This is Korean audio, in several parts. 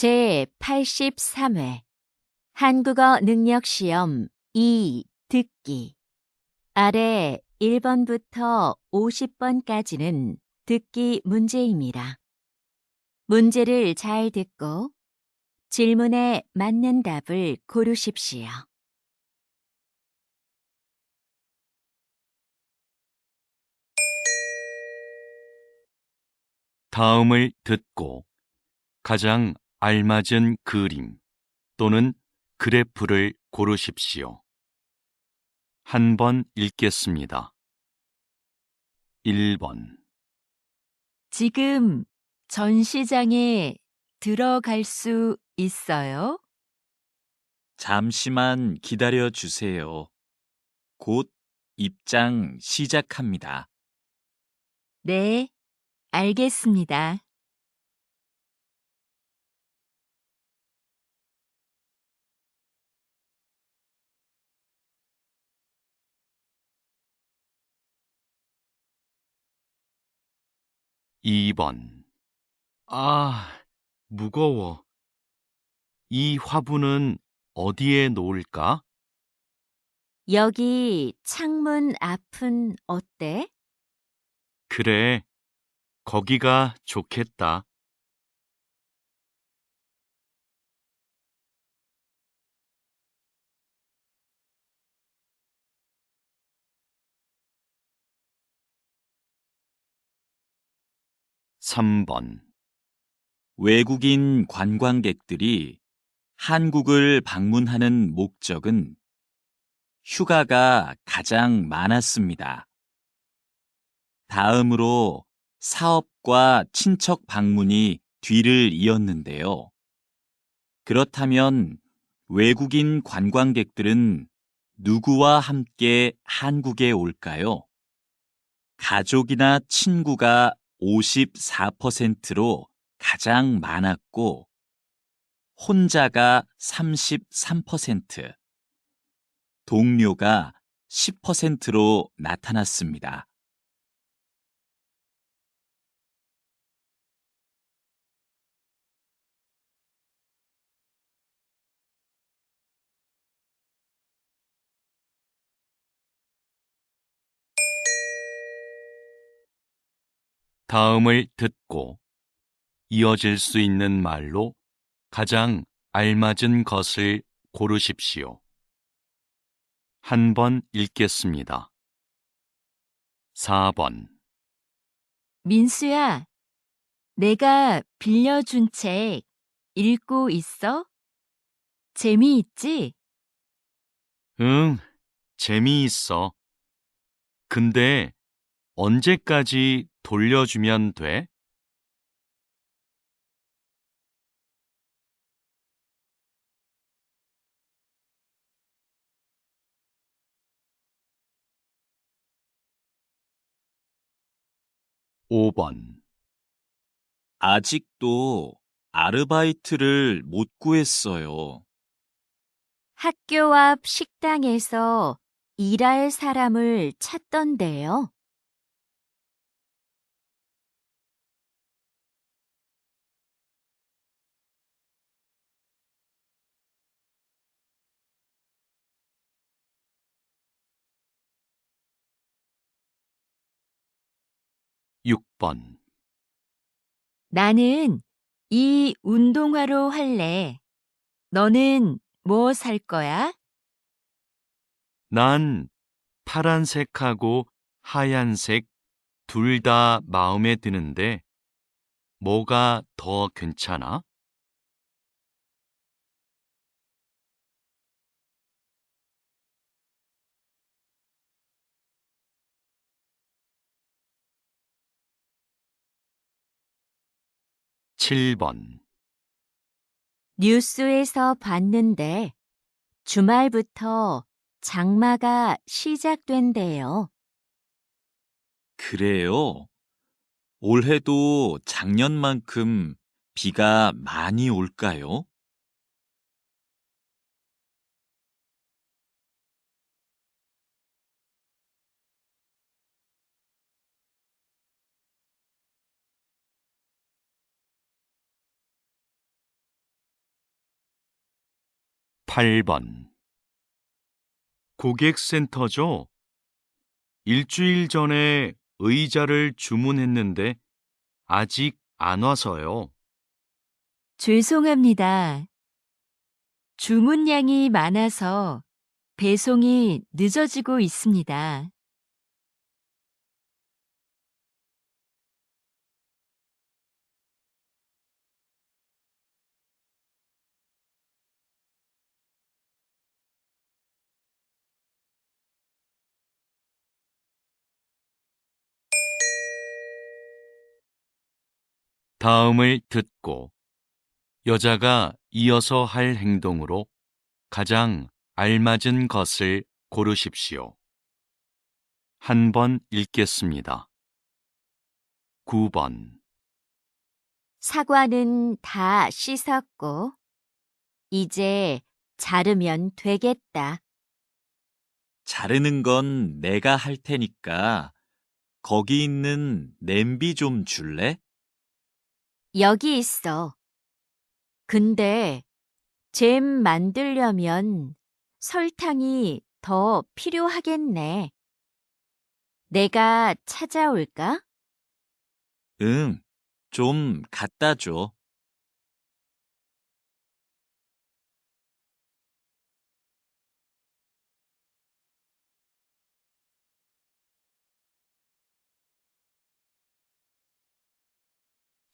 제83회 한국어 능력시험 2 듣기 아래 1번부터 50번까지는 듣기 문제입니다. 문제를 잘 듣고 질문에 맞는 답을 고르십시오. 다음을 듣고 가장 알맞은 그림 또는 그래프를 고르십시오. 한 번 읽겠습니다. 1번 지금 전시장에 들어갈 수 있어요? 잠시만 기다려 주세요. 곧 입장 시작합니다. 네, 알겠습니다. 2번 무거워. 이 화분은 어디에 놓을까? 여기 창문 앞은 어때? 그래, 거기가 좋겠다. 3번 외국인 관광객들이 한국을 방문하는 목적은 휴가가 가장 많았습니다. 다음으로 사업과 친척 방문이 뒤를 이었는데요. 그렇다면 외국인 관광객들은 누구와 함께 한국에 올까요? 가족이나 친구가 54%로 가장 많았고, 혼자가 33%, 동료가 10%로 나타났습니다. 다음을 듣고 이어질 수 있는 말로 가장 알맞은 것을 고르십시오. 한 번 읽겠습니다. 4번 민수야, 내가 빌려준 책 읽고 있어? 재미있지? 응, 재미있어. 근데 언제까지 돌려주면 돼? 5번 아직도 아르바이트를 못 구했어요. 학교 앞 식당에서 일할 사람을 찾던데요. 6번 나는 이 운동화로 할래. 너는 뭐 살 거야? 난 파란색하고 하얀색 둘 다 마음에 드는데 뭐가 더 괜찮아? 7번 뉴스에서 봤는데 주말부터 장마가 시작된대요. 그래요? 올해도 작년만큼 비가 많이 올까요? 8번. 고객센터죠? 일주일 전에 의자를 주문했는데 아직 안 와서요. 죄송합니다. 주문량이 많아서 배송이 늦어지고 있습니다. 다음을 듣고 여자가 이어서 할 행동으로 가장 알맞은 것을 고르십시오. 한 번 읽겠습니다. 9번. 사과는 다 씻었고, 이제 자르면 되겠다. 자르는 건 내가 할 테니까 거기 있는 냄비 좀 줄래? 여기 있어. 근데 잼 만들려면 설탕이 더 필요하겠네. 내가 찾아올까? 응, 좀 갖다 줘.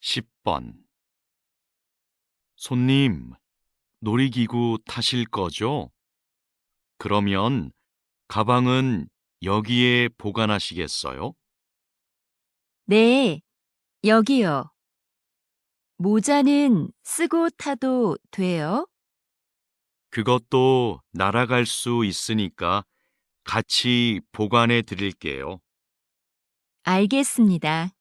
10번. 손님, 놀이기구 타실 거죠? 그러면 가방은 여기에 보관하시겠어요? 네, 여기요. 모자는 쓰고 타도 돼요? 그것도 날아갈 수 있으니까 같이 보관해 드릴게요. 알겠습니다.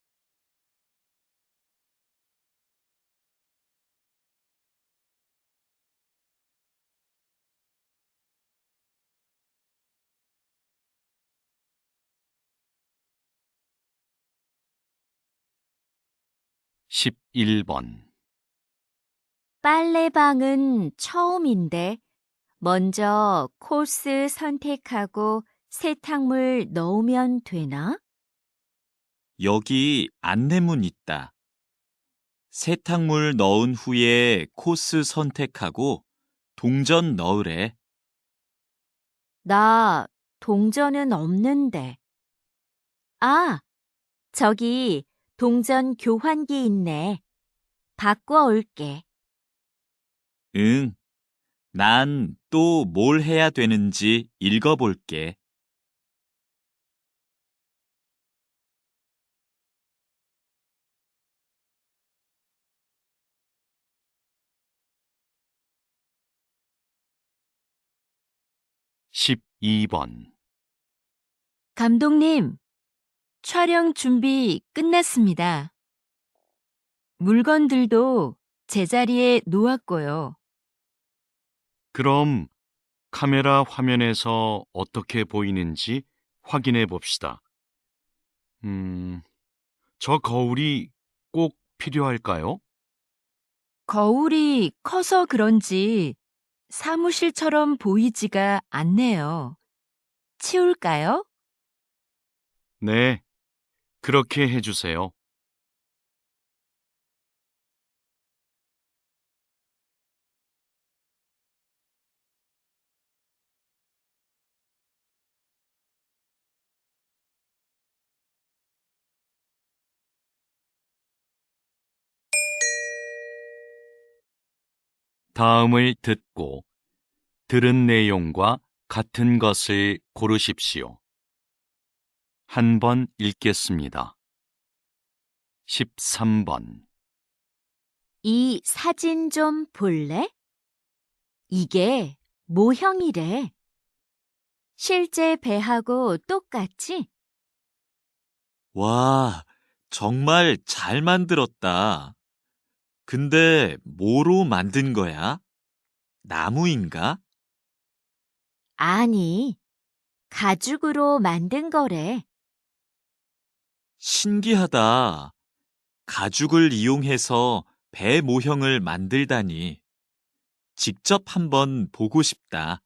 십 11번. 빨래방은 처음인데 먼저 코스 선택하고 세탁물 넣으면 되나? 여기 안내문 있다. 세탁물 넣은 후에 코스 선택하고 동전 넣으래. 나 동전은 없는데. 아, 저기 동전 교환기 있네. 바꿔 올게. 응, 난 또 뭘 해야 되는지 읽어볼게. 12번. 감독님, 촬영 준비 끝났습니다. 물건들도 제자리에 놓았고요. 그럼 카메라 화면에서 어떻게 보이는지 확인해 봅시다. 저 거울이 꼭 필요할까요? 거울이 커서 그런지 사무실처럼 보이지가 않네요. 치울까요? 네, 그렇게 해주세요. 다음을 듣고 들은 내용과 같은 것을 고르십시오. 한 번 읽겠습니다. 13번. 이 사진 좀 볼래? 이게 모형이래. 실제 배하고 똑같지? 와, 정말 잘 만들었다. 근데 뭐로 만든 거야? 나무인가? 아니, 가죽으로 만든 거래. 신기하다. 가죽을 이용해서 배 모형을 만들다니. 직접 한번 보고 싶다.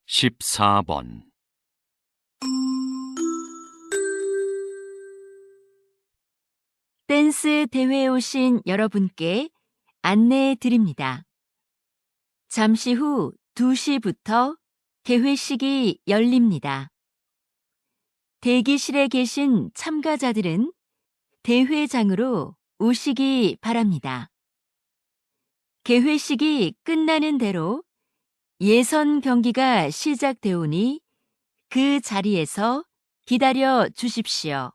십사 번 댄스 대회에 오신 여러분께 안내해 드립니다. 잠시 후 2시부터 개회식이 열립니다. 대기실에 계신 참가자들은 대회장으로 오시기 바랍니다. 개회식이 끝나는 대로 예선 경기가 시작되오니 그 자리에서 기다려 주십시오.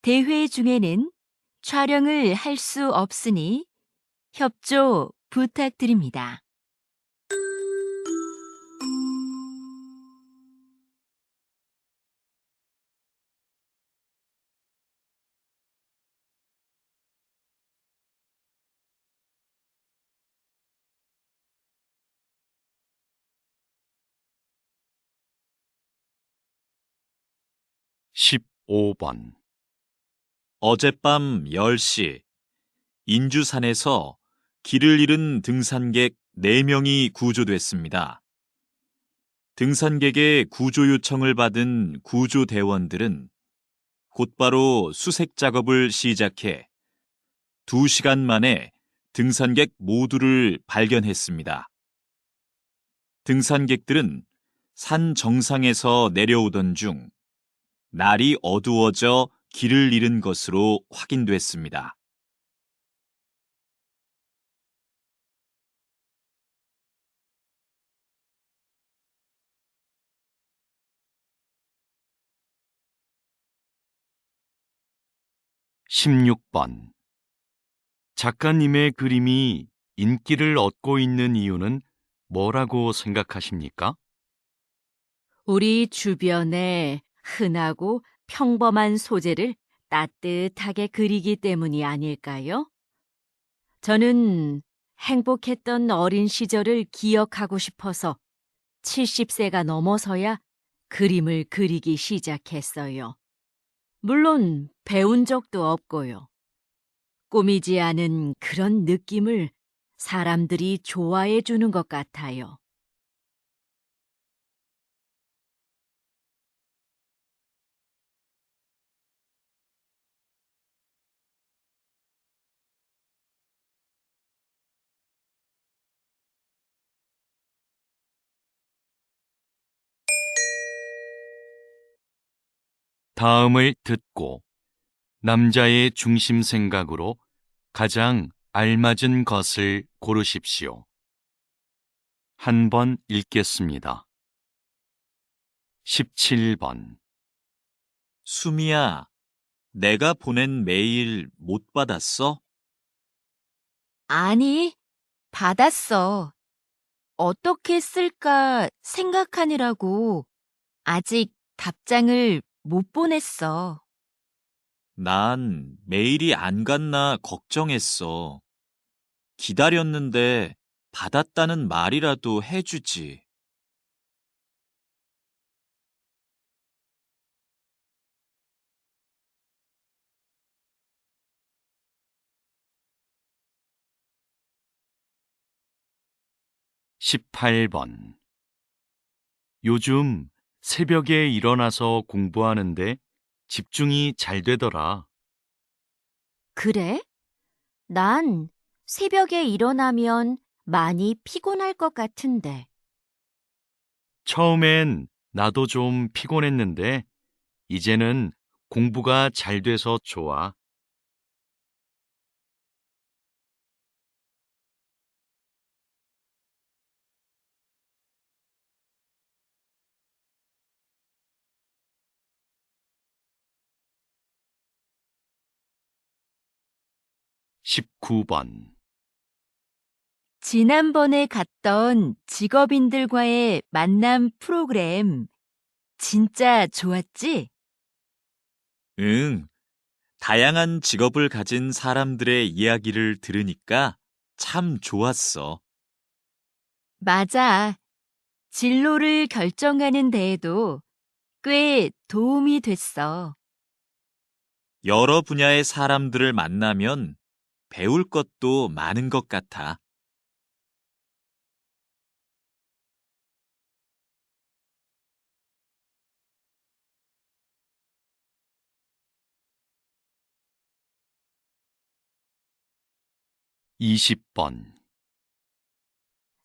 대회 중에는 촬영을 할 수 없으니 협조 부탁드립니다. 십오 번 어젯밤 10시, 인주산에서 길을 잃은 등산객 4명이 구조됐습니다. 등산객의 구조 요청을 받은 구조대원들은 곧바로 수색 작업을 시작해 2시간 만에 등산객 모두를 발견했습니다. 등산객들은 산 정상에서 내려오던 중 날이 어두워져 길을 잃은 것으로 확인됐습니다. 십육 번 작가님의 그림이 인기를 얻고 있는 이유는 뭐라고 생각하십니까? 우리 주변에 흔하고 평범한 소재를 따뜻하게 그리기 때문이 아닐까요? 저는 행복했던 어린 시절을 기억하고 싶어서 70세가 넘어서야 그림을 그리기 시작했어요. 물론 배운 적도 없고요. 꾸미지 않은 그런 느낌을 사람들이 좋아해 주는 것 같아요. 다음을 듣고 남자의 중심 생각으로 가장 알맞은 것을 고르십시오. 한 번 읽겠습니다. 17번 수미야, 내가 보낸 메일 못 받았어? 아니, 받았어. 어떻게 쓸까 생각하느라고 아직 답장을 못 보냈어. 난 메일이 안 갔나 걱정했어. 기다렸는데 받았다는 말이라도 해주지. 18번 요즘 새벽에 일어나서 공부하는데 집중이 잘 되더라. 그래? 난 새벽에 일어나면 많이 피곤할 것 같은데. 처음엔 나도 좀 피곤했는데 이제는 공부가 잘 돼서 좋아. 19번 지난번에 갔던 직업인들과의 만남 프로그램 진짜 좋았지? 응, 다양한 직업을 가진 사람들의 이야기를 들으니까 참 좋았어. 맞아. 진로를 결정하는 데에도 꽤 도움이 됐어. 여러 분야의 사람들을 만나면 배울 것도 많은 것 같아. 이십 번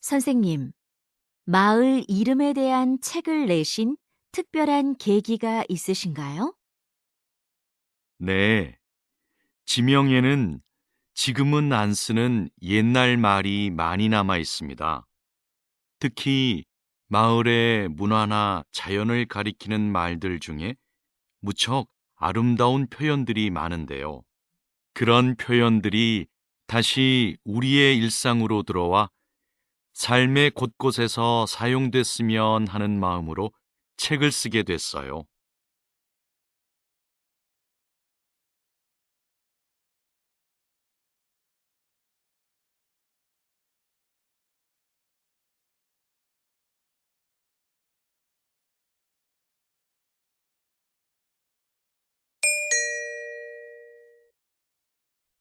선생님, 마을 이름에 대한 책을 내신 특별한 계기가 있으신가요? 네. 지명에는 지금은 안 쓰는 옛날 말이 많이 남아 있습니다. 특히 마을의 문화나 자연을 가리키는 말들 중에 무척 아름다운 표현들이 많은데요. 그런 표현들이 다시 우리의 일상으로 들어와 삶의 곳곳에서 사용됐으면 하는 마음으로 책을 쓰게 됐어요.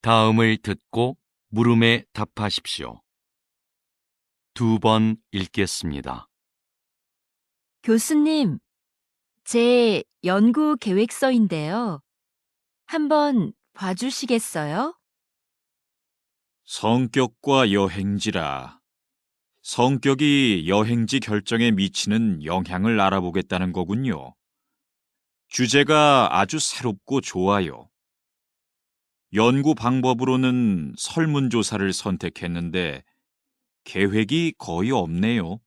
다음을 듣고 물음에 답하십시오. 2번 읽겠습니다. 교수님, 제 연구 계획서인데요. 한번 봐주시겠어요? 성격과 여행지라. 성격이 여행지 결정에 미치는 영향을 알아보겠다는 거군요. 주제가 아주 새롭고 좋아요. 연구 방법으로는 설문조사를 선택했는데 계획이 거의 없네요.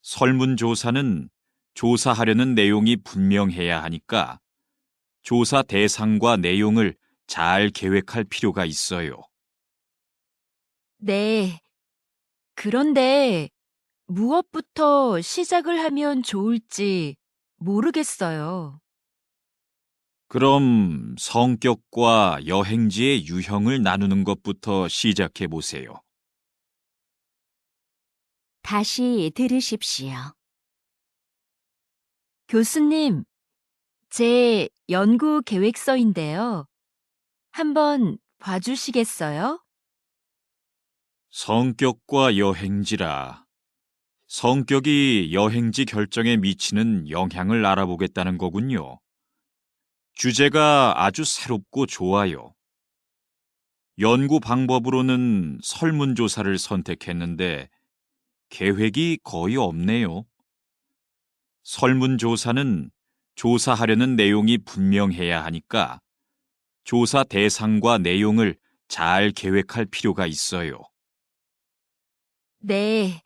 설문조사는 조사하려는 내용이 분명해야 하니까 조사 대상과 내용을 잘 계획할 필요가 있어요. 네. 그런데 무엇부터 시작을 하면 좋을지 모르겠어요. 그럼 성격과 여행지의 유형을 나누는 것부터 시작해 보세요. 다시 들으십시오. 교수님, 제 연구 계획서인데요. 한번 봐주시겠어요? 성격과 여행지라. 성격이 여행지 결정에 미치는 영향을 알아보겠다는 거군요. 주제가 아주 새롭고 좋아요. 연구 방법으로는 설문조사를 선택했는데 계획이 거의 없네요. 설문조사는 조사하려는 내용이 분명해야 하니까 조사 대상과 내용을 잘 계획할 필요가 있어요. 네.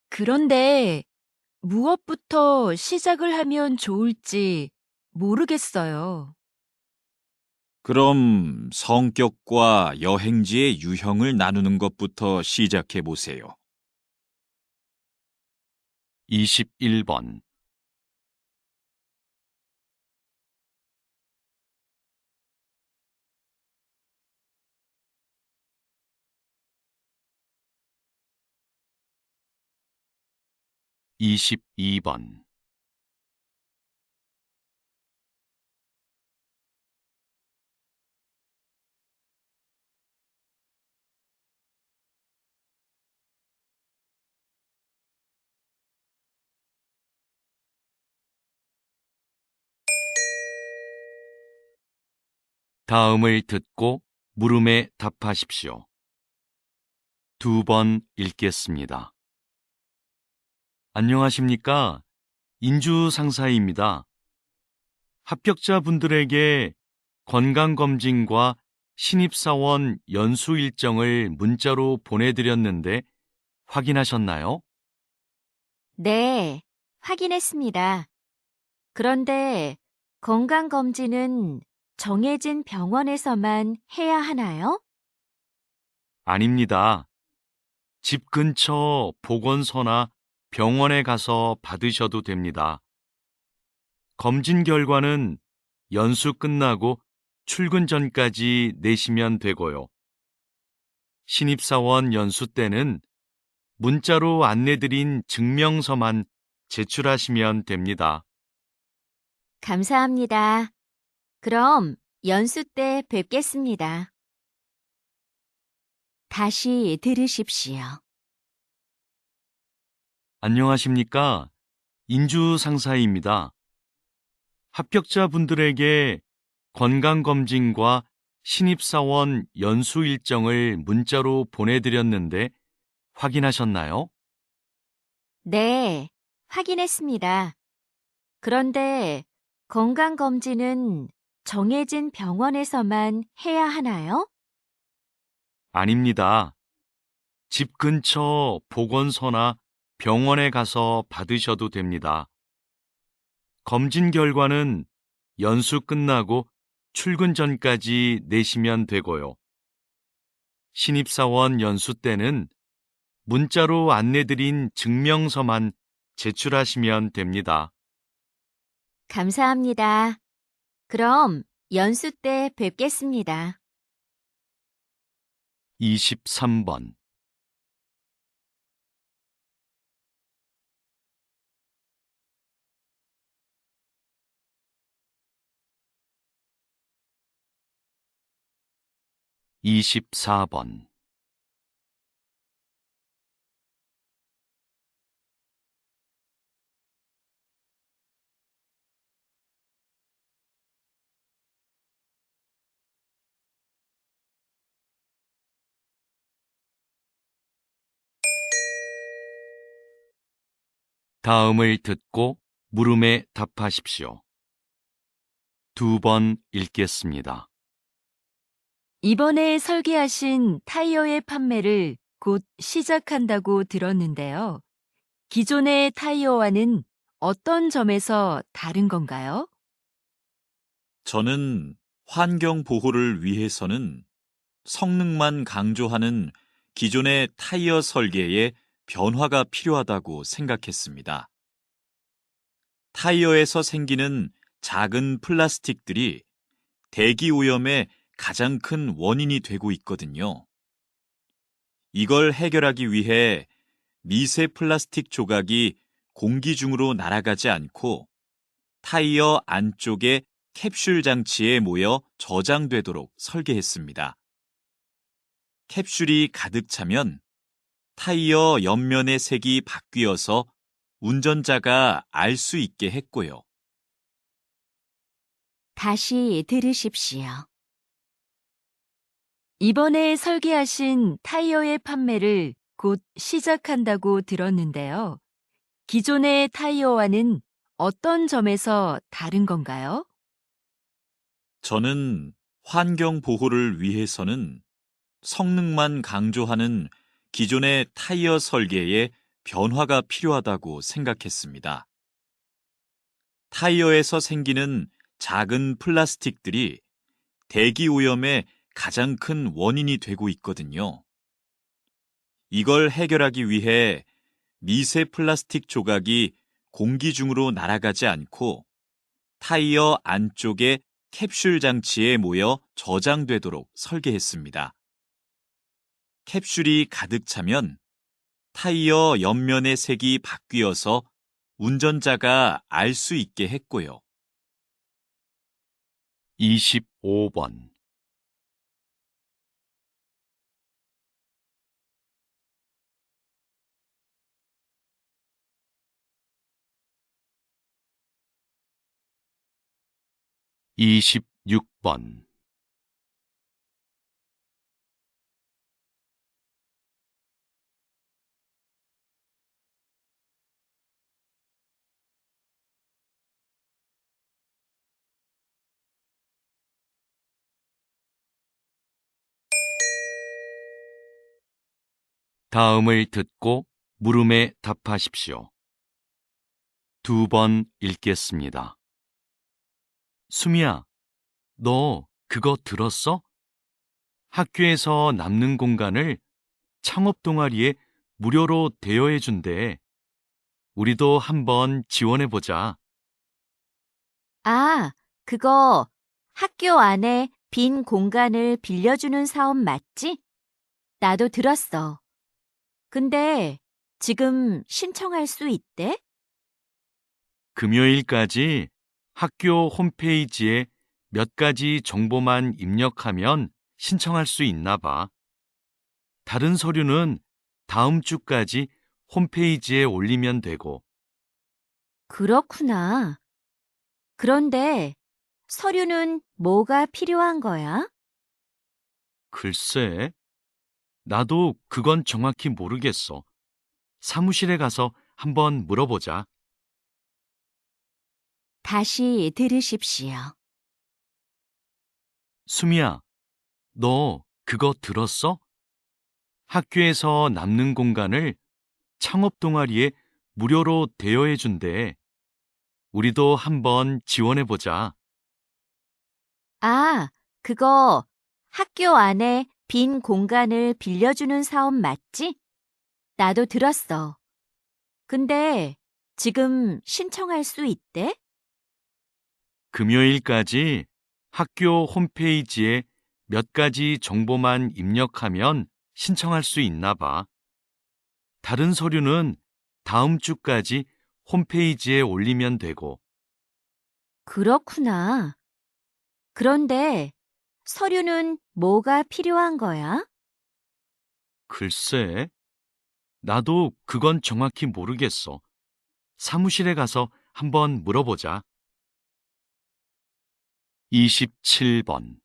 그런데 무엇부터 시작을 하면 좋을지 모르겠어요. 그럼 성격과 여행지의 유형을 나누는 것부터 시작해 보세요. 21번 22번 다음을 듣고 물음에 답하십시오. 2번 읽겠습니다. 안녕하십니까? 인주 상사입니다. 합격자분들에게 건강검진과 신입사원 연수 일정을 문자로 보내드렸는데 확인하셨나요? 네, 확인했습니다. 그런데 건강검진은 정해진 병원에서만 해야 하나요? 아닙니다. 집 근처 보건소나 병원에 가서 받으셔도 됩니다. 검진 결과는 연수 끝나고 출근 전까지 내시면 되고요. 신입사원 연수 때는 문자로 안내드린 증명서만 제출하시면 됩니다. 감사합니다. 그럼 연수 때 뵙겠습니다. 다시 들으십시오. 안녕하십니까? 인주 상사입니다. 합격자분들에게 건강검진과 신입사원 연수 일정을 문자로 보내드렸는데 확인하셨나요? 네, 확인했습니다. 그런데 건강검진은 정해진 병원에서만 해야 하나요? 아닙니다. 집 근처 보건소나 병원에 가서 받으셔도 됩니다. 검진 결과는 연수 끝나고 출근 전까지 내시면 되고요. 신입사원 연수 때는 문자로 안내드린 증명서만 제출하시면 됩니다. 감사합니다. 그럼 연수 때 뵙겠습니다. 23번 24번 다음을 듣고 물음에 답하십시오. 2번 읽겠습니다. 이번에 설계하신 타이어의 판매를 곧 시작한다고 들었는데요. 기존의 타이어와는 어떤 점에서 다른 건가요? 저는 환경 보호를 위해서는 성능만 강조하는 기존의 타이어 설계에 변화가 필요하다고 생각했습니다. 타이어에서 생기는 작은 플라스틱들이 대기 오염의 가장 큰 원인이 되고 있거든요. 이걸 해결하기 위해 미세 플라스틱 조각이 공기 중으로 날아가지 않고 타이어 안쪽의 캡슐 장치에 모여 저장되도록 설계했습니다. 캡슐이 가득 차면 타이어 옆면의 색이 바뀌어서 운전자가 알 수 있게 했고요. 다시 들으십시오. 이번에 설계하신 타이어의 판매를 곧 시작한다고 들었는데요. 기존의 타이어와는 어떤 점에서 다른 건가요? 저는 환경 보호를 위해서는 성능만 강조하는 기존의 타이어 설계에 변화가 필요하다고 생각했습니다. 타이어에서 생기는 작은 플라스틱들이 대기 오염의 가장 큰 원인이 되고 있거든요. 이걸 해결하기 위해 미세 플라스틱 조각이 공기 중으로 날아가지 않고 타이어 안쪽의 캡슐 장치에 모여 저장되도록 설계했습니다. 캡슐이 가득 차면 타이어 옆면의 색이 바뀌어서 운전자가 알 수 있게 했고요. 25번 26번 다음을 듣고 물음에 답하십시오. 2번 읽겠습니다. 수미야, 너 그거 들었어? 학교에서 남는 공간을 창업 동아리에 무료로 대여해 준대. 우리도 한번 지원해 보자. 아, 그거 학교 안에 빈 공간을 빌려주는 사업 맞지? 나도 들었어. 근데 지금 신청할 수 있대? 금요일까지 학교 홈페이지에 몇 가지 정보만 입력하면 신청할 수 있나 봐. 다른 서류는 다음 주까지 홈페이지에 올리면 되고, 그렇구나. 그런데 서류는 뭐가 필요한 거야? 글쎄, 나도 그건 정확히 모르겠어. 사무실에 가서 한번 물어보자. 다시 들으십시오. 수미야, 너 그거 들었어? 학교에서 남는 공간을 창업 동아리에 무료로 대여해 준대. 우리도 한번 지원해 보자. 아, 그거 학교 안에 빈 공간을 빌려주는 사업 맞지? 나도 들었어. 근데 지금 신청할 수 있대? 금요일까지 학교 홈페이지에 몇 가지 정보만 입력하면 신청할 수 있나 봐. 다른 서류는 다음 주까지 홈페이지에 올리면 되고, 그렇구나. 그런데 서류는 뭐가 필요한 거야? 글쎄, 나도 그건 정확히 모르겠어. 사무실에 가서 한번 물어보자. 27번.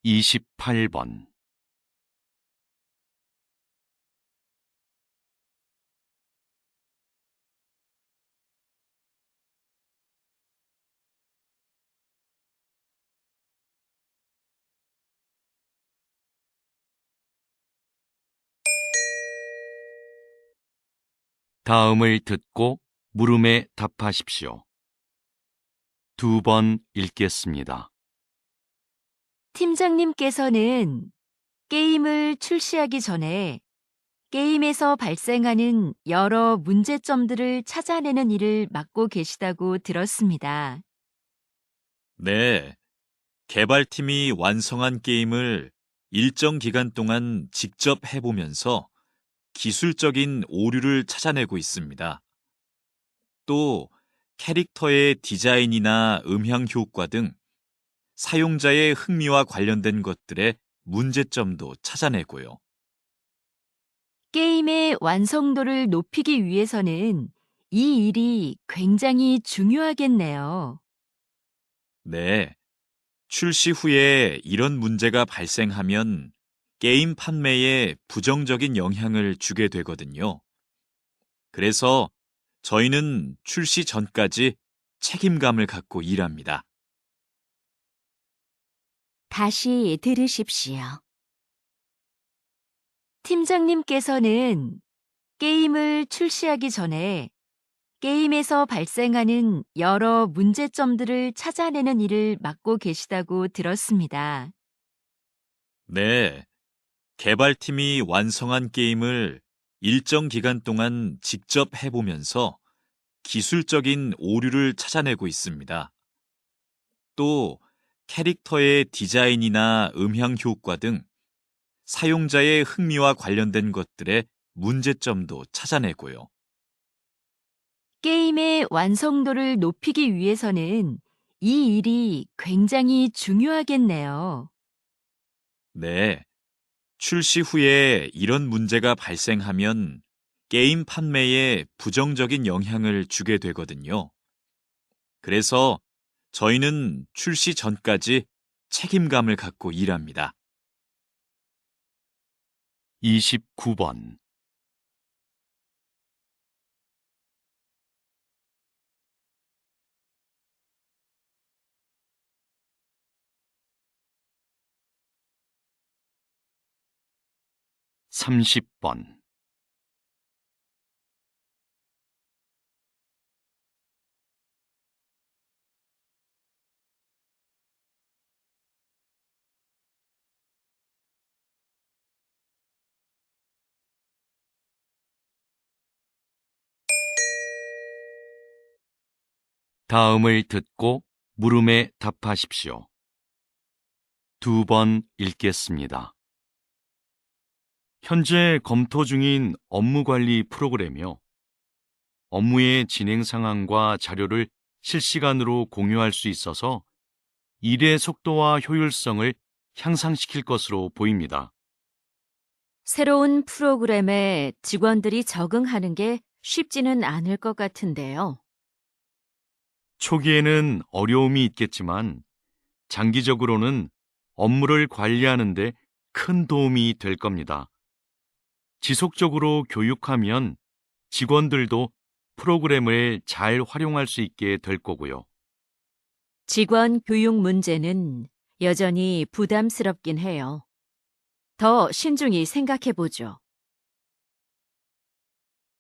28번. '다음을 듣고 물음에 답하십시오. 2번 읽겠습니다. 팀장님께서는 게임을 출시하기 전에 게임에서 발생하는 여러 문제점들을 찾아내는 일을 맡고 계시다고 들었습니다. 네, 개발팀이 완성한 게임을 일정 기간 동안 직접 해보면서 기술적인 오류를 찾아내고 있습니다. 또 캐릭터의 디자인이나 음향 효과 등 사용자의 흥미와 관련된 것들의 문제점도 찾아내고요. 게임의 완성도를 높이기 위해서는 이 일이 굉장히 중요하겠네요. 네, 출시 후에 이런 문제가 발생하면 게임 판매에 부정적인 영향을 주게 되거든요. 그래서 저희는 출시 전까지 책임감을 갖고 일합니다. 다시 들으십시오. 팀장님께서는 게임을 출시하기 전에 게임에서 발생하는 여러 문제점들을 찾아내는 일을 맡고 계시다고 들었습니다. 네, 개발팀이 완성한 게임을 일정 기간 동안 직접 해보면서 기술적인 오류를 찾아내고 있습니다. 또 캐릭터의 디자인이나 음향 효과 등 사용자의 흥미와 관련된 것들의 문제점도 찾아내고요. 게임의 완성도를 높이기 위해서는 이 일이 굉장히 중요하겠네요. 네, 출시 후에 이런 문제가 발생하면 게임 판매에 부정적인 영향을 주게 되거든요. 그래서 저희는 출시 전까지 책임감을 갖고 일합니다. 29번. 30번. 다음을 듣고 물음에 답하십시오. 2번 읽겠습니다. 현재 검토 중인 업무관리 프로그램이요. 업무의 진행 상황과 자료를 실시간으로 공유할 수 있어서 일의 속도와 효율성을 향상시킬 것으로 보입니다. 새로운 프로그램에 직원들이 적응하는 게 쉽지는 않을 것 같은데요. 초기에는 어려움이 있겠지만 장기적으로는 업무를 관리하는 데 큰 도움이 될 겁니다. 지속적으로 교육하면 직원들도 프로그램을 잘 활용할 수 있게 될 거고요. 직원 교육 문제는 여전히 부담스럽긴 해요. 더 신중히 생각해 보죠.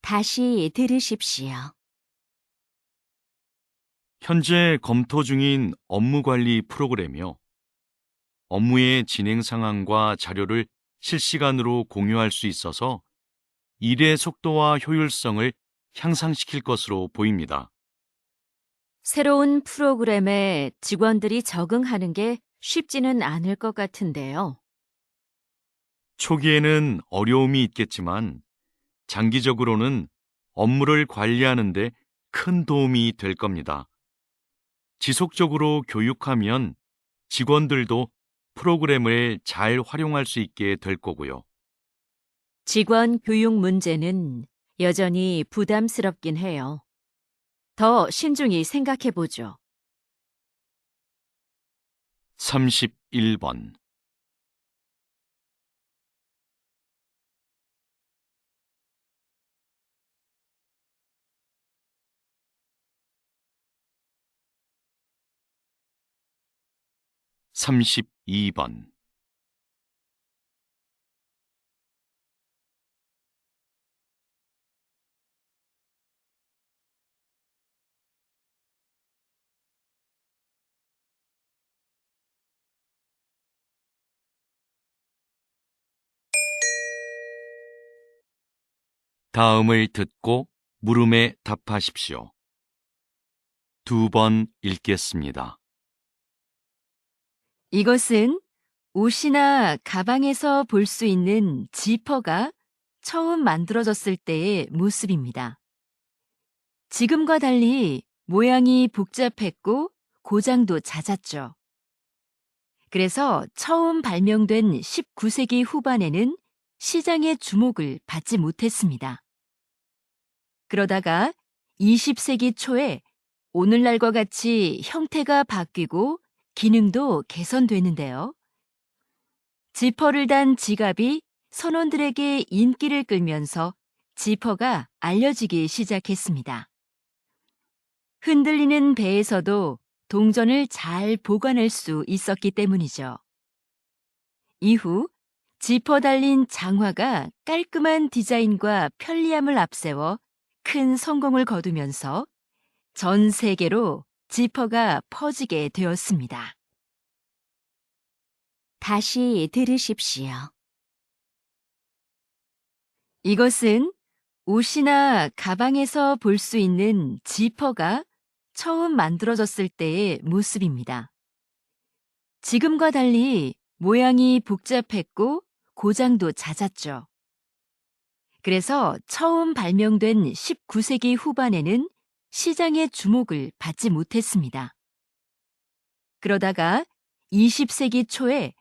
다시 들으십시오. 현재 검토 중인 업무관리 프로그램이요. 업무의 진행 상황과 자료를 실시간으로 공유할 수 있어서 일의 속도와 효율성을 향상시킬 것으로 보입니다. 새로운 프로그램에 직원들이 적응하는 게 쉽지는 않을 것 같은데요. 초기에는 어려움이 있겠지만 장기적으로는 업무를 관리하는 데 큰 도움이 될 겁니다. 지속적으로 교육하면 직원들도 프로그램을 잘 활용할 수 있게 될 거고요. 직원 교육 문제는 여전히 부담스럽긴 해요. 더 신중히 생각해 보죠. 31번. 32번. '다음을 듣고 물음에 답하십시오. 2번 읽겠습니다. 이것은 옷이나 가방에서 볼 수 있는 지퍼가 처음 만들어졌을 때의 모습입니다. 지금과 달리 모양이 복잡했고 고장도 잦았죠. 그래서 처음 발명된 19세기 후반에는 시장의 주목을 받지 못했습니다. 그러다가 20세기 초에 오늘날과 같이 형태가 바뀌고 기능도 개선되는데요. 지퍼를 단 지갑이 선원들에게 인기를 끌면서 지퍼가 알려지기 시작했습니다. 흔들리는 배에서도 동전을 잘 보관할 수 있었기 때문이죠. 이후 지퍼 달린 장화가 깔끔한 디자인과 편리함을 앞세워 큰 성공을 거두면서 전 세계로 지퍼가 퍼지게 되었습니다. 다시 들으십시오. 이것은 옷이나 가방에서 볼 수 있는 지퍼가 처음 만들어졌을 때의 모습입니다. 지금과 달리 모양이 복잡했고 고장도 잦았죠. 그래서 처음 발명된 19세기 후반에는 시장의 주목을 받지 못했습니다. 그러다가 20세기 초에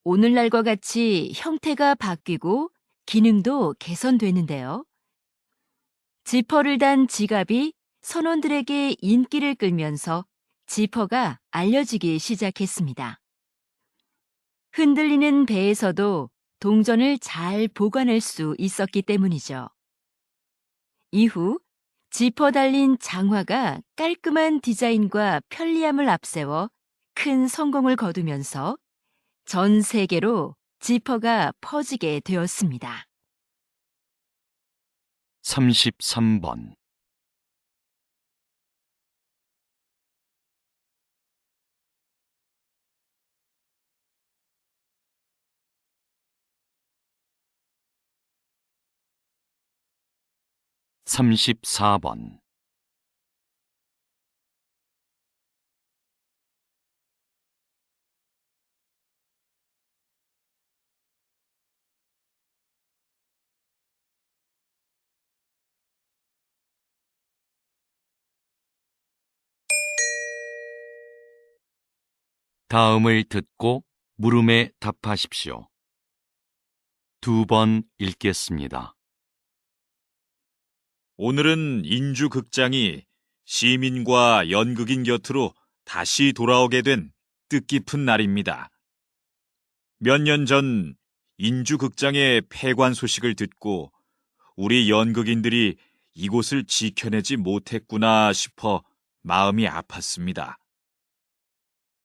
오늘날과 같이 형태가 바뀌고 기능도 개선되는데요. 지퍼를 단 지갑이 선원들에게 인기를 끌면서 지퍼가 알려지기 시작했습니다. 흔들리는 배에서도 동전을 잘 보관할 수 있었기 때문이죠. 이후 지퍼 달린 장화가 깔끔한 디자인과 편리함을 앞세워 큰 성공을 거두면서 전 세계로 지퍼가 퍼지게 되었습니다. 33번. 34번. 다음을 듣고 물음에 답하십시오. 2번 읽겠습니다. 오늘은 인주극장이 시민과 연극인 곁으로 다시 돌아오게 된 뜻깊은 날입니다. 몇 년 전 인주극장의 폐관 소식을 듣고 우리 연극인들이 이곳을 지켜내지 못했구나 싶어 마음이 아팠습니다.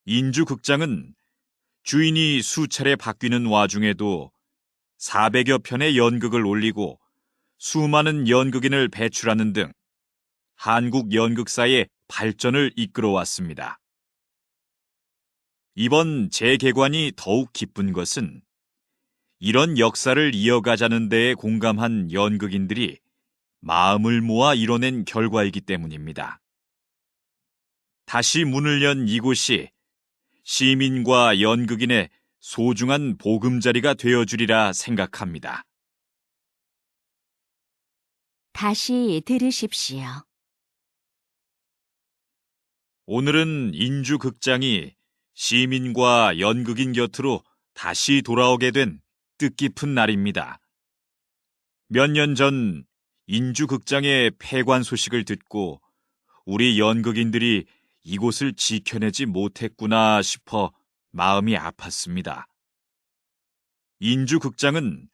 인주극장은 주인이 수차례 바뀌는 와중에도 400여 편의 연극을 올리고 수많은 연극인을 배출하는 등 한국 연극사의 발전을 이끌어왔습니다. 이번 재개관이 더욱 기쁜 것은 이런 역사를 이어가자는 데에 공감한 연극인들이 마음을 모아 이뤄낸 결과이기 때문입니다. 다시 문을 연 이곳이 시민과 연극인의 소중한 보금자리가 되어주리라 생각합니다. 다시 들으십시오. 오늘은 인주극장이 시민과 연극인 곁으로 다시 돌아오게 된 뜻깊은 날입니다. 몇 년 전 인주극장의 폐관 소식을 듣고 우리 연극인들이 이곳을 지켜내지 못했구나 싶어 마음이 아팠습니다. 인주극장은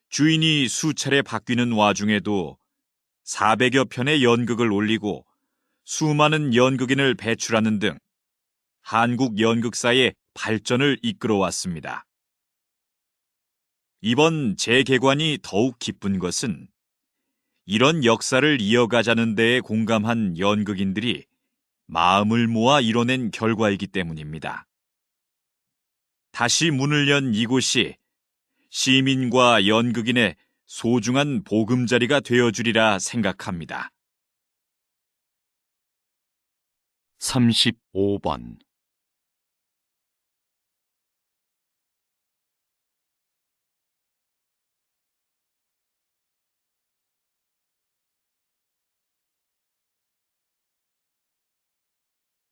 주인이 수차례 바뀌는 와중에도 400여 편의 연극을 올리고 수많은 연극인을 배출하는 등 한국 연극사의 발전을 이끌어왔습니다. 이번 재개관이 더욱 기쁜 것은 이런 역사를 이어가자는 데에 공감한 연극인들이 마음을 모아 이뤄낸 결과이기 때문입니다. 다시 문을 연 이곳이 시민과 연극인의 소중한 보금자리가 되어주리라 생각합니다. 35번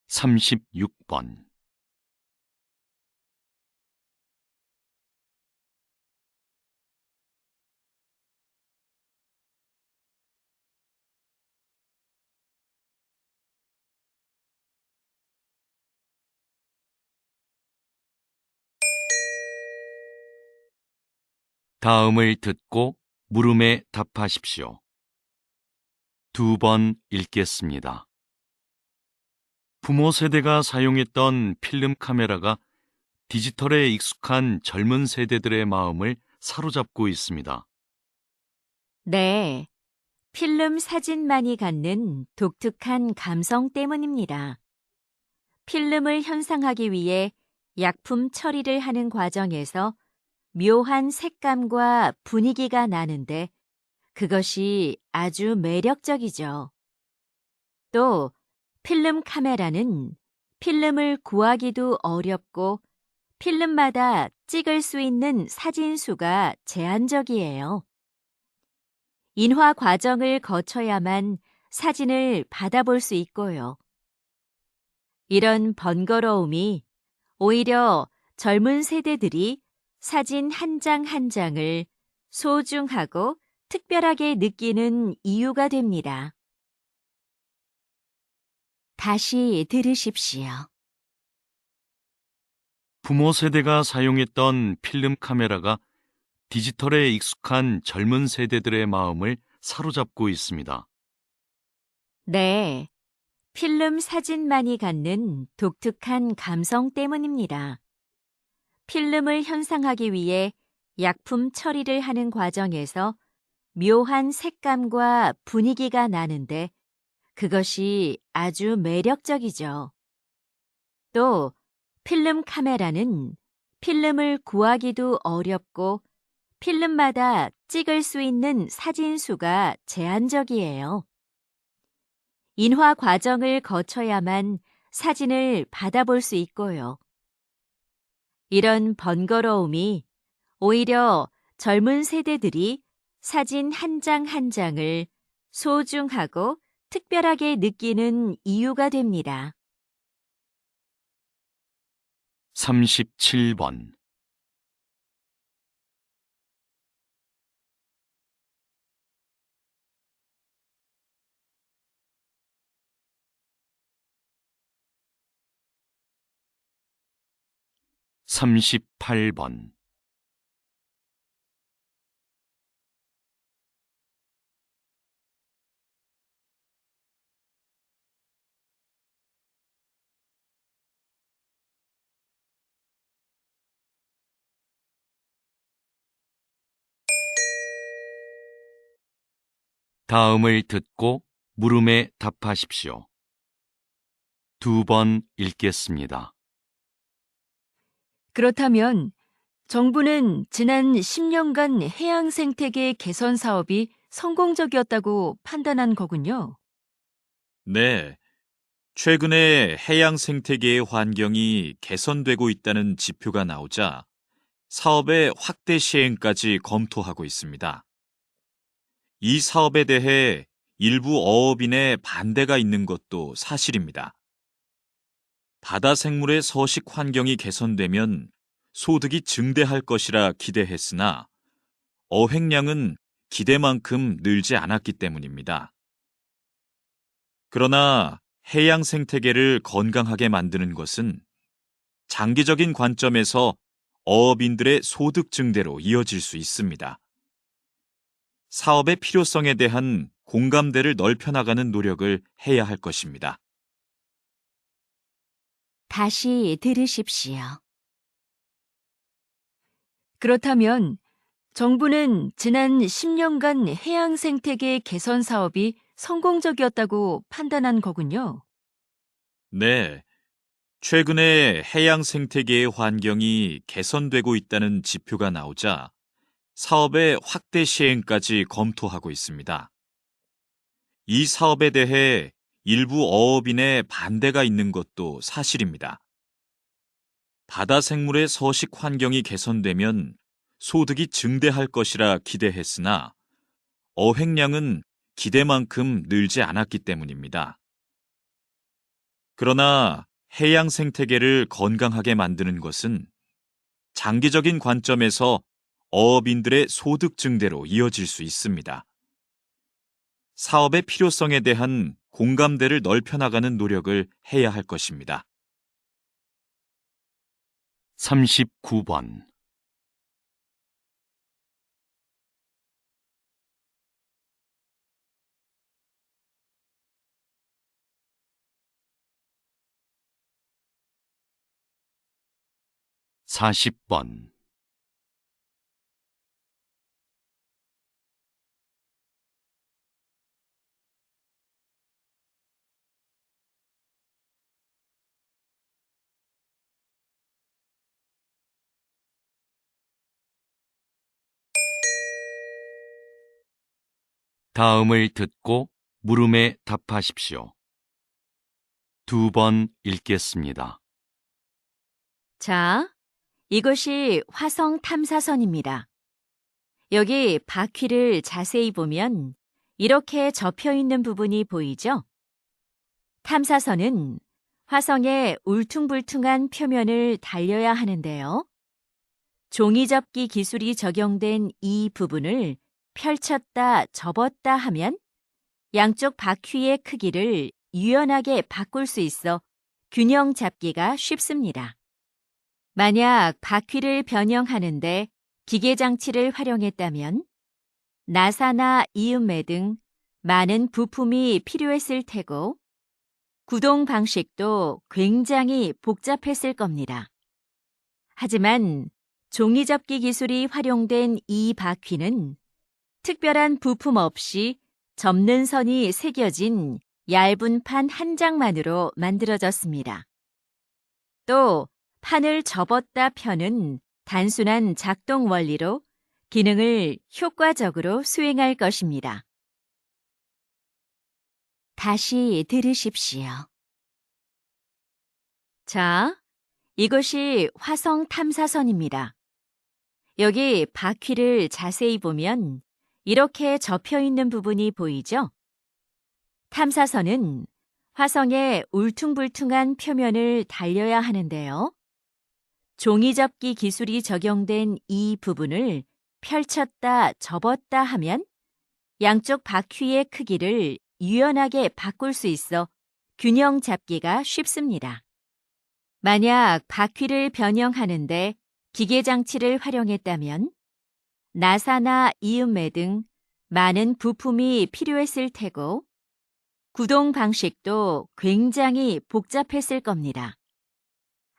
36번 '다음을 듣고 물음에 답하십시오. 2번 읽겠습니다. 부모 세대가 사용했던 필름 카메라가 디지털에 익숙한 젊은 세대들의 마음을 사로잡고 있습니다. 네, 필름 사진만이 갖는 독특한 감성 때문입니다. 필름을 현상하기 위해 약품 처리를 하는 과정에서 묘한 색감과 분위기가 나는데 그것이 아주 매력적이죠. 또 필름 카메라는 필름을 구하기도 어렵고 필름마다 찍을 수 있는 사진 수가 제한적이에요. 인화 과정을 거쳐야만 사진을 받아볼 수 있고요. 이런 번거로움이 오히려 젊은 세대들이 사진 한 장 한 장을 소중하고 특별하게 느끼는 이유가 됩니다. 다시 들으십시오. 부모 세대가 사용했던 필름 카메라가 디지털에 익숙한 젊은 세대들의 마음을 사로잡고 있습니다. 네, 필름 사진만이 갖는 독특한 감성 때문입니다. 필름을 현상하기 위해 약품 처리를 하는 과정에서 묘한 색감과 분위기가 나는데 그것이 아주 매력적이죠. 또 필름 카메라는 필름을 구하기도 어렵고 필름마다 찍을 수 있는 사진 수가 제한적이에요. 인화 과정을 거쳐야만 사진을 받아볼 수 있고요. 이런 번거로움이 오히려 젊은 세대들이 사진 한 장 한 장을 소중하고 특별하게 느끼는 이유가 됩니다. 37번, 38번, '다음을 듣고 물음에 답하십시오. 2번 읽겠습니다. 그렇다면 정부는 지난 10년간 해양 생태계 개선 사업이 성공적이었다고 판단한 거군요. 네. 최근에 해양 생태계의 환경이 개선되고 있다는 지표가 나오자 사업의 확대 시행까지 검토하고 있습니다. 이 사업에 대해 일부 어업인의 반대가 있는 것도 사실입니다. 바다 생물의 서식 환경이 개선되면 소득이 증대할 것이라 기대했으나 어획량은 기대만큼 늘지 않았기 때문입니다. 그러나 해양 생태계를 건강하게 만드는 것은 장기적인 관점에서 어업인들의 소득 증대로 이어질 수 있습니다. 사업의 필요성에 대한 공감대를 넓혀나가는 노력을 해야 할 것입니다. 다시 들으십시오. 그렇다면 정부는 지난 10년간 해양 생태계 개선 사업이 성공적이었다고 판단한 거군요. 네. 최근에 해양 생태계의 환경이 개선되고 있다는 지표가 나오자 사업의 확대 시행까지 검토하고 있습니다. 이 사업에 대해 일부 어업인의 반대가 있는 것도 사실입니다. 바다 생물의 서식 환경이 개선되면 소득이 증대할 것이라 기대했으나 어획량은 기대만큼 늘지 않았기 때문입니다. 그러나 해양 생태계를 건강하게 만드는 것은 장기적인 관점에서 어업인들의 소득 증대로 이어질 수 있습니다. 사업의 필요성에 대한 공감대를 넓혀나가는 노력을 해야 할 것입니다. 39번, 40번, '다음을 듣고 물음에 답하십시오. 2번 읽겠습니다. 자, 이것이 화성 탐사선입니다. 여기 바퀴를 자세히 보면 이렇게 접혀 있는 부분이 보이죠? 탐사선은 화성의 울퉁불퉁한 표면을 달려야 하는데요. 종이접기 기술이 적용된 이 부분을 펼쳤다 접었다 하면 양쪽 바퀴의 크기를 유연하게 바꿀 수 있어 균형 잡기가 쉽습니다. 만약 바퀴를 변형하는데 기계 장치를 활용했다면 나사나 이음매 등 많은 부품이 필요했을 테고 구동 방식도 굉장히 복잡했을 겁니다. 하지만 종이접기 기술이 활용된 이 바퀴는 특별한 부품 없이 접는 선이 새겨진 얇은 판 한 장만으로 만들어졌습니다. 또 판을 접었다 펴는 단순한 작동 원리로 기능을 효과적으로 수행할 것입니다. 다시 들으십시오. 자, 이것이 화성 탐사선입니다. 여기 바퀴를 자세히 보면 이렇게 접혀 있는 부분이 보이죠? 탐사선은 화성의 울퉁불퉁한 표면을 달려야 하는데요. 종이접기 기술이 적용된 이 부분을 펼쳤다 접었다 하면 양쪽 바퀴의 크기를 유연하게 바꿀 수 있어 균형 잡기가 쉽습니다. 만약 바퀴를 변형하는데 기계 장치를 활용했다면 나사나 이음매 등 많은 부품이 필요했을 테고 구동 방식도 굉장히 복잡했을 겁니다.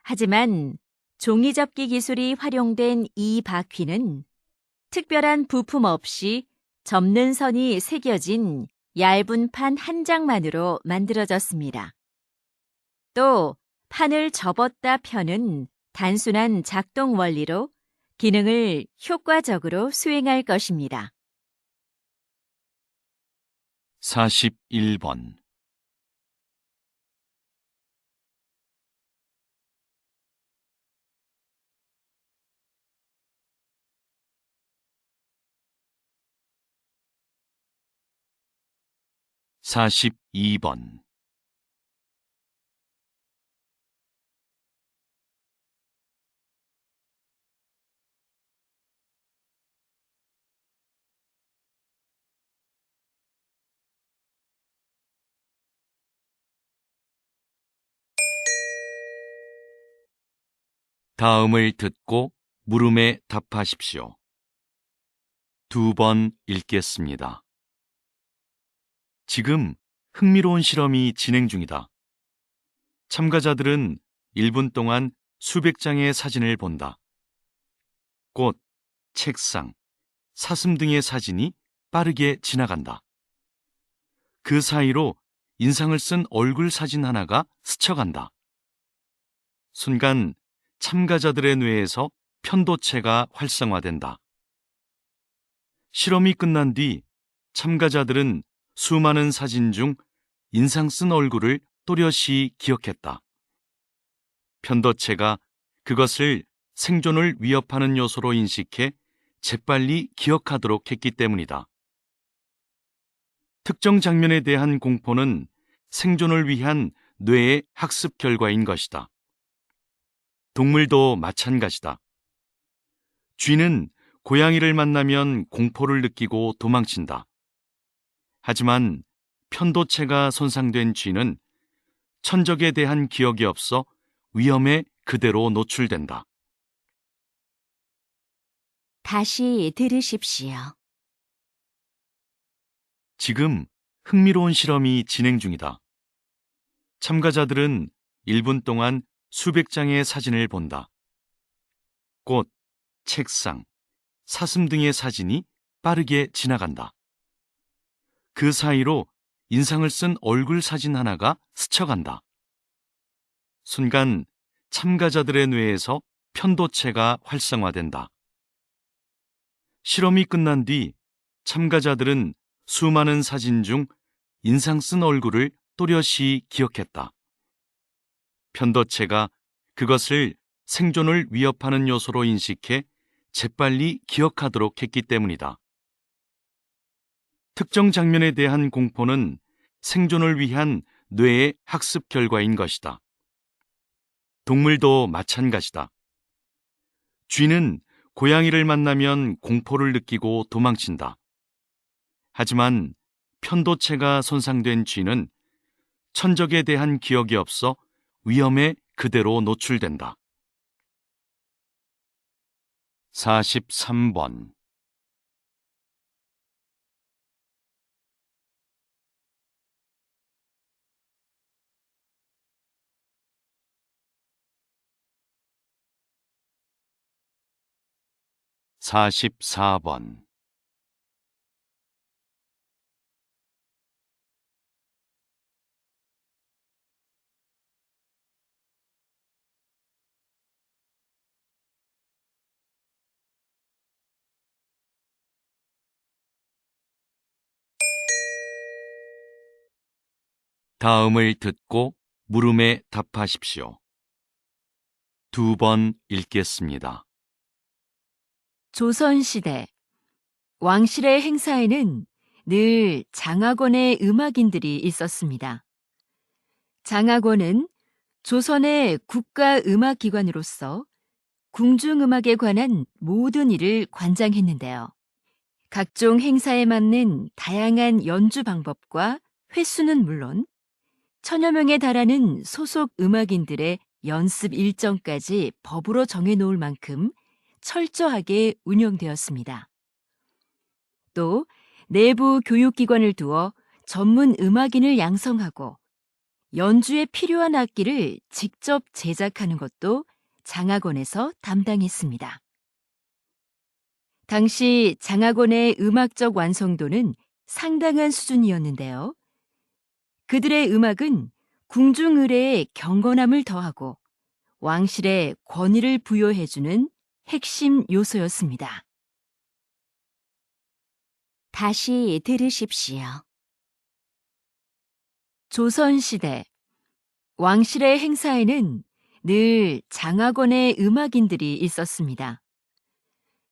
하지만 종이접기 기술이 활용된 이 바퀴는 특별한 부품 없이 접는 선이 새겨진 얇은 판 한 장만으로 만들어졌습니다. 또 판을 접었다 펴는 단순한 작동 원리로 기능을 효과적으로 수행할 것입니다. 41번. 42번. '다음을 듣고 물음에 답하십시오. 2번 읽겠습니다. 지금 흥미로운 실험이 진행 중이다. 참가자들은 1분 동안 수백 장의 사진을 본다. 꽃, 책상, 사슴 등의 사진이 빠르게 지나간다. 그 사이로 인상을 쓴 얼굴 사진 하나가 스쳐간다. 순간 참가자들의 뇌에서 편도체가 활성화된다. 실험이 끝난 뒤 참가자들은 수많은 사진 중 인상 쓴 얼굴을 또렷이 기억했다. 편도체가 그것을 생존을 위협하는 요소로 인식해 재빨리 기억하도록 했기 때문이다. 특정 장면에 대한 공포는 생존을 위한 뇌의 학습 결과인 것이다. 동물도 마찬가지다. 쥐는 고양이를 만나면 공포를 느끼고 도망친다. 하지만 편도체가 손상된 쥐는 천적에 대한 기억이 없어 위험에 그대로 노출된다. 다시 들으십시오. 지금 흥미로운 실험이 진행 중이다. 참가자들은 1분 동안 수백 장의 사진을 본다. 꽃, 책상, 사슴 등의 사진이 빠르게 지나간다. 그 사이로 인상을 쓴 얼굴 사진 하나가 스쳐간다. 순간 참가자들의 뇌에서 편도체가 활성화된다. 실험이 끝난 뒤 참가자들은 수많은 사진 중 인상 쓴 얼굴을 또렷이 기억했다. 편도체가 그것을 생존을 위협하는 요소로 인식해 재빨리 기억하도록 했기 때문이다. 특정 장면에 대한 공포는 생존을 위한 뇌의 학습 결과인 것이다. 동물도 마찬가지다. 쥐는 고양이를 만나면 공포를 느끼고 도망친다. 하지만 편도체가 손상된 쥐는 천적에 대한 기억이 없어 위험에 그대로 노출된다. 43번. 44번. '다음을 듣고 물음에 답하십시오. 2번 읽겠습니다. 조선시대 왕실의 행사에는 늘 장학원의 음악인들이 있었습니다. 장학원은 조선의 국가음악기관으로서 궁중음악에 관한 모든 일을 관장했는데요. 각종 행사에 맞는 다양한 연주 방법과 횟수는 물론 천여 명에 달하는 소속 음악인들의 연습 일정까지 법으로 정해놓을 만큼 철저하게 운영되었습니다. 또 내부 교육기관을 두어 전문 음악인을 양성하고 연주에 필요한 악기를 직접 제작하는 것도 장학원에서 담당했습니다. 당시 장학원의 음악적 완성도는 상당한 수준이었는데요. 그들의 음악은 궁중의례의 경건함을 더하고 왕실의 권위를 부여해주는 핵심 요소였습니다. 다시 들으십시오. 조선시대 왕실의 행사에는 늘 장학원의 음악인들이 있었습니다.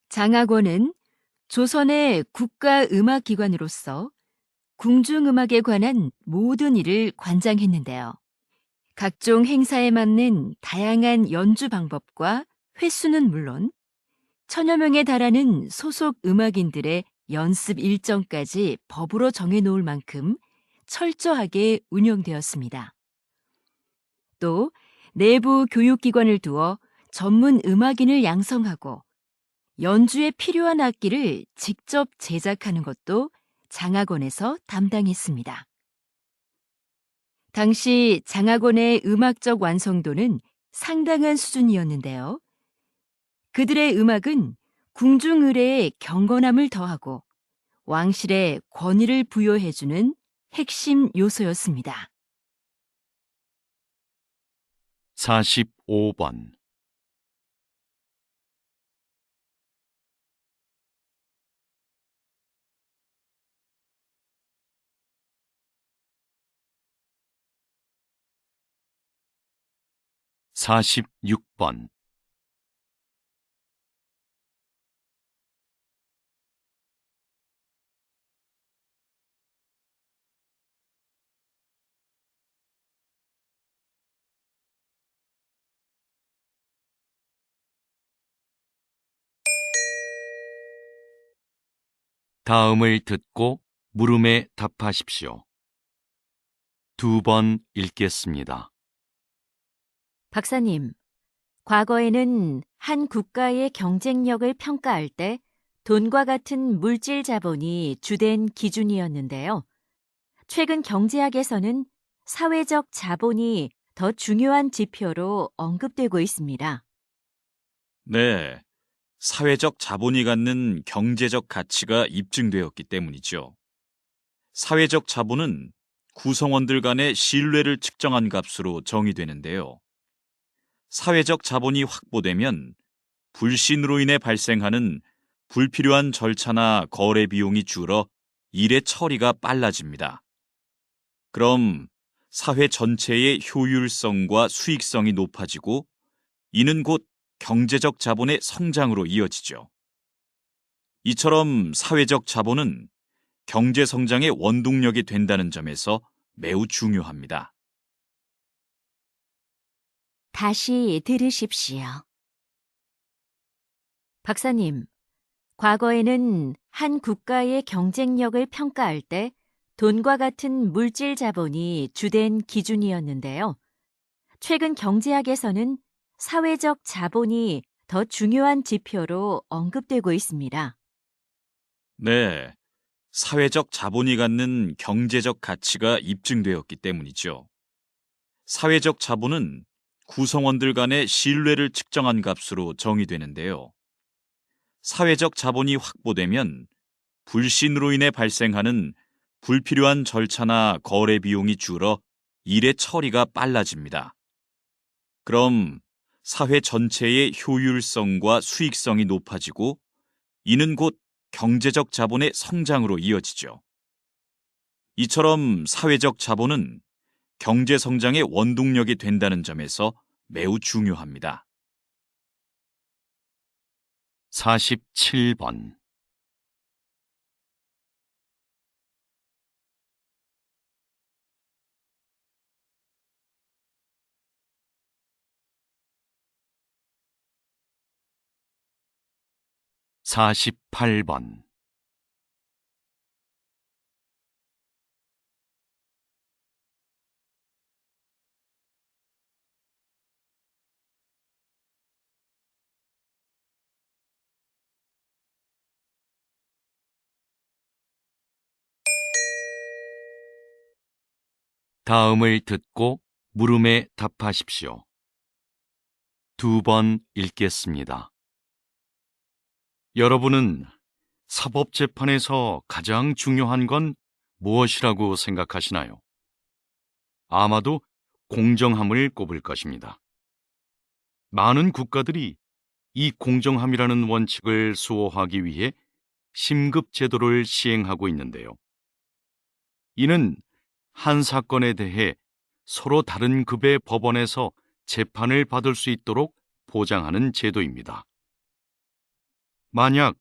장학원은 조선의 국가음악기관으로서 궁중음악에 관한 모든 일을 관장했는데요. 각종 행사에 맞는 다양한 연주 방법과 횟수는 물론 천여 명에 달하는 소속 음악인들의 연습 일정까지 법으로 정해놓을 만큼 철저하게 운영되었습니다. 또 내부 교육기관을 두어 전문 음악인을 양성하고 연주에 필요한 악기를 직접 제작하는 것도 장학원에서 담당했습니다. 당시 장학원의 음악적 완성도는 상당한 수준이었는데요. 그들의 음악은 궁중의례의 경건함을 더하고 왕실의 권위를 부여해주는 핵심 요소였습니다. 45번. 사십육 번. 다음을 듣고 물음에 답하십시오. 2번 읽겠습니다. 박사님, 과거에는 한 국가의 경쟁력을 평가할 때 돈과 같은 물질 자본이 주된 기준이었는데요. 최근 경제학에서는 사회적 자본이 더 중요한 지표로 언급되고 있습니다. 네, 사회적 자본이 갖는 경제적 가치가 입증되었기 때문이죠. 사회적 자본은 구성원들 간의 신뢰를 측정한 값으로 정의되는데요. 사회적 자본이 확보되면 불신으로 인해 발생하는 불필요한 절차나 거래 비용이 줄어 일의 처리가 빨라집니다. 그럼 사회 전체의 효율성과 수익성이 높아지고 이는 곧 경제적 자본의 성장으로 이어지죠. 이처럼 사회적 자본은 경제 성장의 원동력이 된다는 점에서 매우 중요합니다. 다시 들으십시오. 박사님, 과거에는 한 국가의 경쟁력을 평가할 때 돈과 같은 물질 자본이 주된 기준이었는데요. 최근 경제학에서는 사회적 자본이 더 중요한 지표로 언급되고 있습니다. 네, 사회적 자본이 갖는 경제적 가치가 입증되었기 때문이죠. 사회적 자본은 구성원들 간의 신뢰를 측정한 값으로 정의되는데요. 사회적 자본이 확보되면 불신으로 인해 발생하는 불필요한 절차나 거래 비용이 줄어 일의 처리가 빨라집니다. 그럼 사회 전체의 효율성과 수익성이 높아지고 이는 곧 경제적 자본의 성장으로 이어지죠. 이처럼 사회적 자본은 경제 성장의 원동력이 된다는 점에서 매우 중요합니다. 47번. 48번. 다음을 듣고 물음에 답하십시오. 2번 읽겠습니다. 여러분은 사법재판에서 가장 중요한 건 무엇이라고 생각하시나요? 아마도 공정함을 꼽을 것입니다. 많은 국가들이 이 공정함이라는 원칙을 수호하기 위해 심급 제도를 시행하고 있는데요. 이는 한 사건에 대해 서로 다른 급의 법원에서 재판을 받을 수 있도록 보장하는 제도입니다. 만약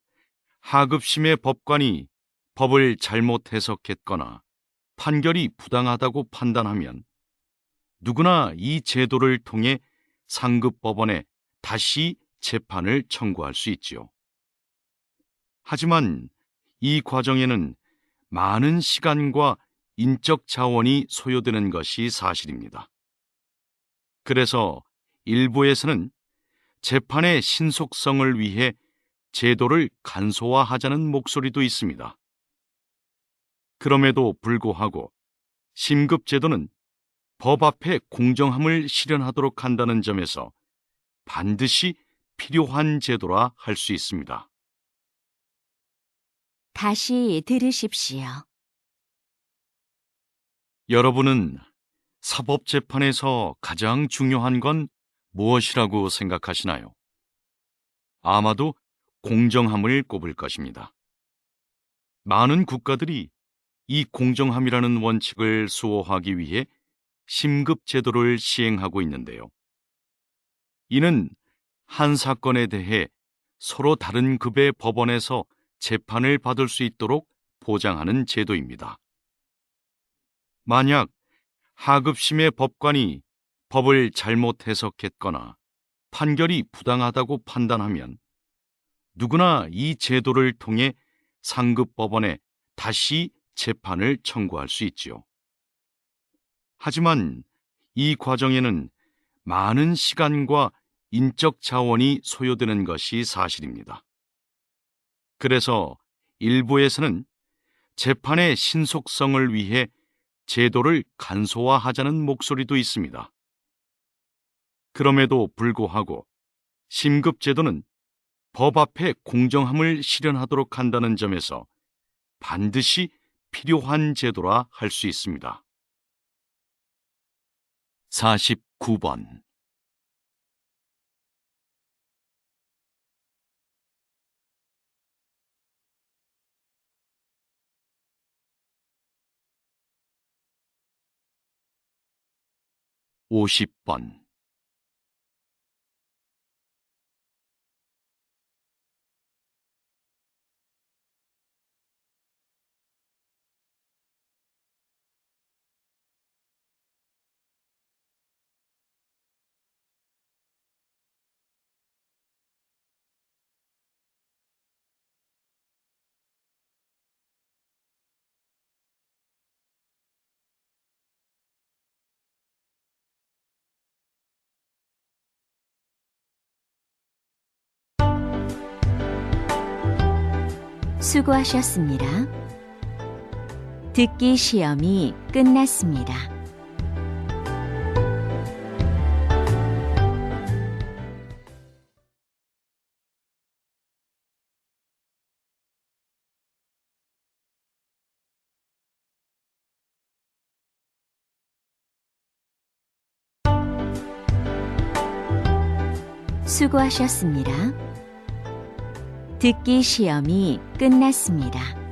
하급심의 법관이 법을 잘못 해석했거나 판결이 부당하다고 판단하면 누구나 이 제도를 통해 상급 법원에 다시 재판을 청구할 수 있지요. 하지만 이 과정에는 많은 시간과 인적 자원이 소요되는 것이 사실입니다. 그래서 일부에서는 재판의 신속성을 위해 제도를 간소화하자는 목소리도 있습니다. 그럼에도 불구하고 심급제도는 법 앞에 공정함을 실현하도록 한다는 점에서 반드시 필요한 제도라 할 수 있습니다. 다시 들으십시오. 여러분은 사법재판에서 가장 중요한 건 무엇이라고 생각하시나요? 아마도 공정함을 꼽을 것입니다. 많은 국가들이 이 공정함이라는 원칙을 수호하기 위해 심급 제도를 시행하고 있는데요. 이는 한 사건에 대해 서로 다른 급의 법원에서 재판을 받을 수 있도록 보장하는 제도입니다. 만약 하급심의 법관이 법을 잘못 해석했거나 판결이 부당하다고 판단하면 누구나 이 제도를 통해 상급 법원에 다시 재판을 청구할 수 있지요. 하지만 이 과정에는 많은 시간과 인적 자원이 소요되는 것이 사실입니다. 그래서 일부에서는 재판의 신속성을 위해 제도를 간소화하자는 목소리도 있습니다. 그럼에도 불구하고 심급제도는 법 앞에 공정함을 실현하도록 한다는 점에서 반드시 필요한 제도라 할 수 있습니다. 49번. (50번) 수고하셨습니다. 듣기 시험이 끝났습니다. 수고하셨습니다. 듣기 시험이 끝났습니다.